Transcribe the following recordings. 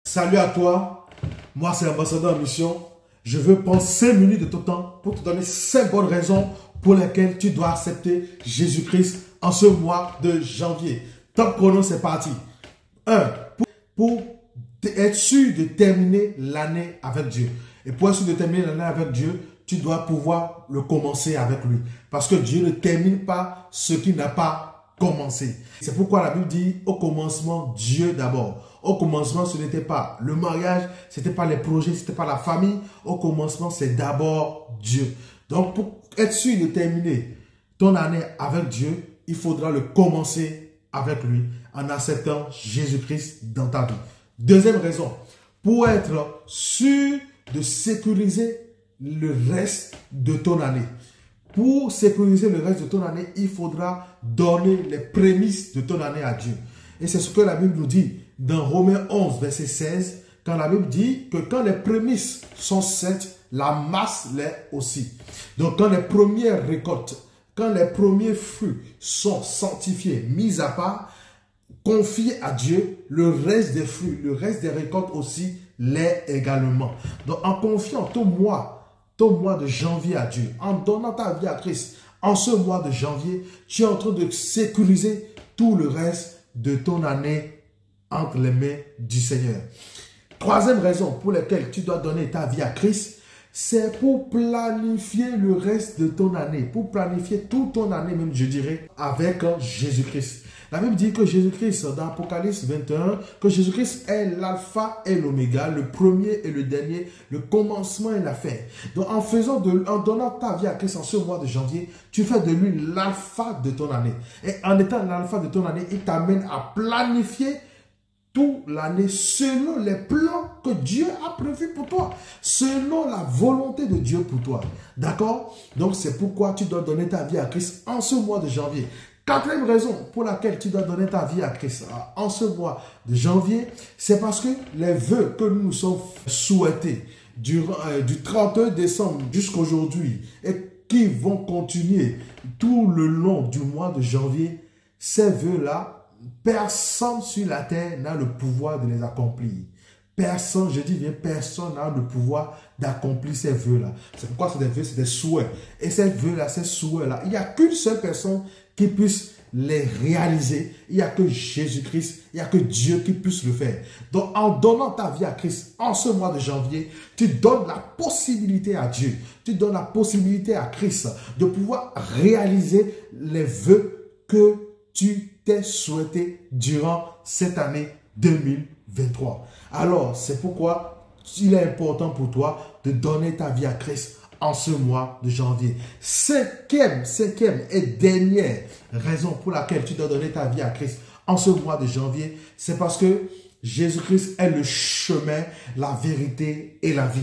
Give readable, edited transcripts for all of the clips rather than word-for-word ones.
Salut à toi, moi c'est l'ambassadeur en mission. Je veux prendre 5 minutes de ton temps pour te donner 5 bonnes raisons pour lesquelles tu dois accepter Jésus-Christ en ce mois de janvier. Top chrono, c'est parti. 1. Pour être sûr de terminer l'année avec Dieu. Et pour être sûr de terminer l'année avec Dieu, tu dois pouvoir le commencer avec lui. Parce que Dieu ne termine pas ce qui n'a pas commencé. C'est pourquoi la Bible dit au commencement, Dieu d'abord. Au commencement, ce n'était pas le mariage, ce n'était pas les projets, ce n'était pas la famille. Au commencement, c'est d'abord Dieu. Donc, pour être sûr de terminer ton année avec Dieu, il faudra le commencer avec lui en acceptant Jésus-Christ dans ta vie. Deuxième raison, pour être sûr de sécuriser le reste de ton année. Pour sécuriser le reste de ton année, il faudra donner les prémices de ton année à Dieu. Et c'est ce que la Bible nous dit dans Romains 11, verset 16, quand la Bible dit que quand les prémices sont saintes, la masse l'est aussi. Donc quand les premières récoltes, quand les premiers fruits sont sanctifiés, mis à part, confiés à Dieu, le reste des fruits, le reste des récoltes aussi l'est également. Donc en confiant ton mois de janvier à Dieu, en donnant ta vie à Christ, en ce mois de janvier, tu es en train de sécuriser tout le reste de ton année entre les mains du Seigneur. Troisième raison pour laquelle tu dois donner ta vie à Christ, c'est pour planifier le reste de ton année, pour planifier toute ton année même, je dirais, avec Jésus-Christ. La Bible dit que Jésus-Christ, dans Apocalypse 21, que Jésus-Christ est l'alpha et l'oméga, le premier et le dernier, le commencement et la fin. Donc en donnant ta vie à Christ en ce mois de janvier, tu fais de lui l'alpha de ton année. Et en étant l'alpha de ton année, il t'amène à planifier toute l'année selon les plans que Dieu a prévus pour toi, selon la volonté de Dieu pour toi. D'accord? Donc c'est pourquoi tu dois donner ta vie à Christ en ce mois de janvier. Quatrième raison pour laquelle tu dois donner ta vie à Christ en ce mois de janvier, c'est parce que les vœux que nous nous sommes souhaités du 31 décembre jusqu'à aujourd'hui et qui vont continuer tout le long du mois de janvier, ces vœux-là, personne sur la terre n'a le pouvoir de les accomplir. Personne, je dis bien personne n'a le pouvoir d'accomplir ces vœux-là. C'est pourquoi c'est des vœux, c'est des souhaits. Et ces vœux-là, ces souhaits-là, il n'y a qu'une seule personne qui puisse les réaliser. Il n'y a que Jésus-Christ, il n'y a que Dieu qui puisse le faire. Donc, en donnant ta vie à Christ en ce mois de janvier, tu donnes la possibilité à Dieu, tu donnes la possibilité à Christ de pouvoir réaliser les vœux que tu t'es souhaité durant cette année 2023. Alors, c'est pourquoi il est important pour toi de donner ta vie à Christ en ce mois de janvier. Cinquième et dernière raison pour laquelle tu dois donner ta vie à Christ en ce mois de janvier, c'est parce que Jésus-Christ est le chemin, la vérité et la vie.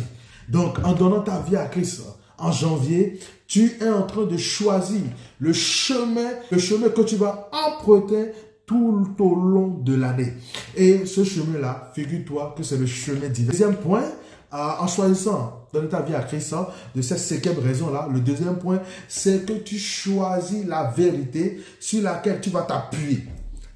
Donc, en donnant ta vie à Christ en janvier, tu es en train de choisir le chemin que tu vas emprunter tout au long de l'année. Et ce chemin-là, figure-toi que c'est le chemin divin. Deuxième point, en choisissant donner ta vie à Christ, de cette cinquième raison-là, le deuxième point, c'est que tu choisis la vérité sur laquelle tu vas t'appuyer.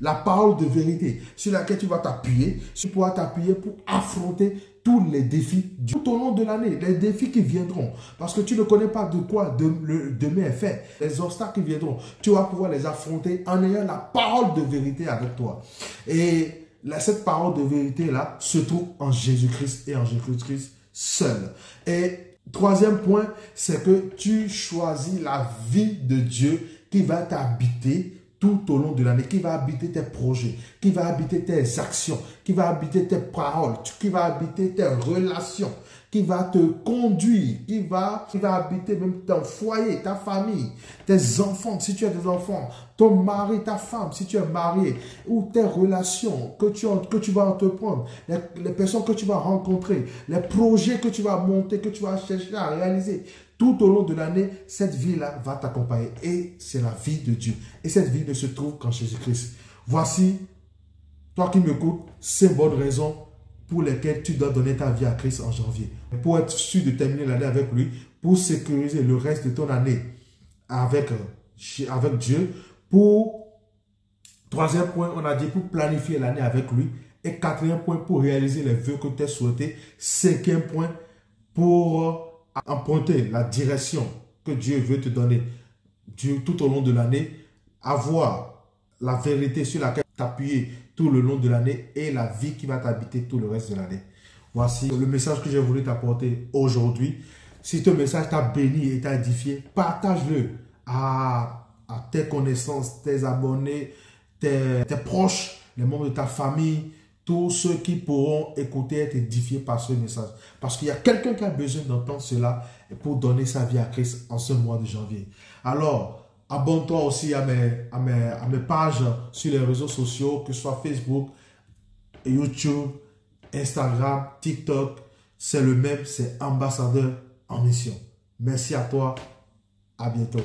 La parole de vérité sur laquelle tu vas t'appuyer, tu pourras t'appuyer pour affronter tous les défis tout au long de l'année, les défis qui viendront. Parce que tu ne connais pas de quoi demain est fait. Les obstacles qui viendront, tu vas pouvoir les affronter en ayant la parole de vérité avec toi. Et cette parole de vérité-là se trouve en Jésus-Christ et en Jésus-Christ seul. Et troisième point, c'est que tu choisis la vie de Dieu qui va t'habiter tout au long de l'année, qui va habiter tes projets, qui va habiter tes actions, qui va habiter tes paroles, qui va habiter tes relations, qui va te conduire, qui va habiter même ton foyer, ta famille, tes enfants, si tu as des enfants, ton mari, ta femme, si tu es marié, ou tes relations que tu vas entreprendre, les personnes que tu vas rencontrer, les projets que tu vas monter, que tu vas chercher à réaliser. Tout au long de l'année, cette vie-là va t'accompagner. Et c'est la vie de Dieu. Et cette vie ne se trouve qu'en Jésus-Christ. Voici, toi qui m'écoutes, 5 bonnes raisons pour lesquelles tu dois donner ta vie à Christ en janvier. Pour être sûr de terminer l'année avec lui, pour sécuriser le reste de ton année avec Dieu. Troisième point, on a dit pour planifier l'année avec lui Et 4e point, pour réaliser les vœux que tu as souhaités. 5e point, pour emprunter la direction que Dieu veut te donner tout au long de l'année. Avoir la vérité sur laquelle t'appuyer tout le long de l'année et la vie qui va t'habiter tout le reste de l'année. Voici le message que j'ai voulu t'apporter aujourd'hui. Si ce message t'a béni et t'a édifié, partage-le à tes connaissances, tes abonnés, tes proches, les membres de ta famille, tous ceux qui pourront écouter et être édifiés par ce message. Parce qu'il y a quelqu'un qui a besoin d'entendre cela pour donner sa vie à Christ en ce mois de janvier. Alors, abonne-toi aussi à mes pages sur les réseaux sociaux, que ce soit Facebook, YouTube, Instagram, TikTok. C'est le même, c'est Ambassadeur en mission. Merci à toi. À bientôt.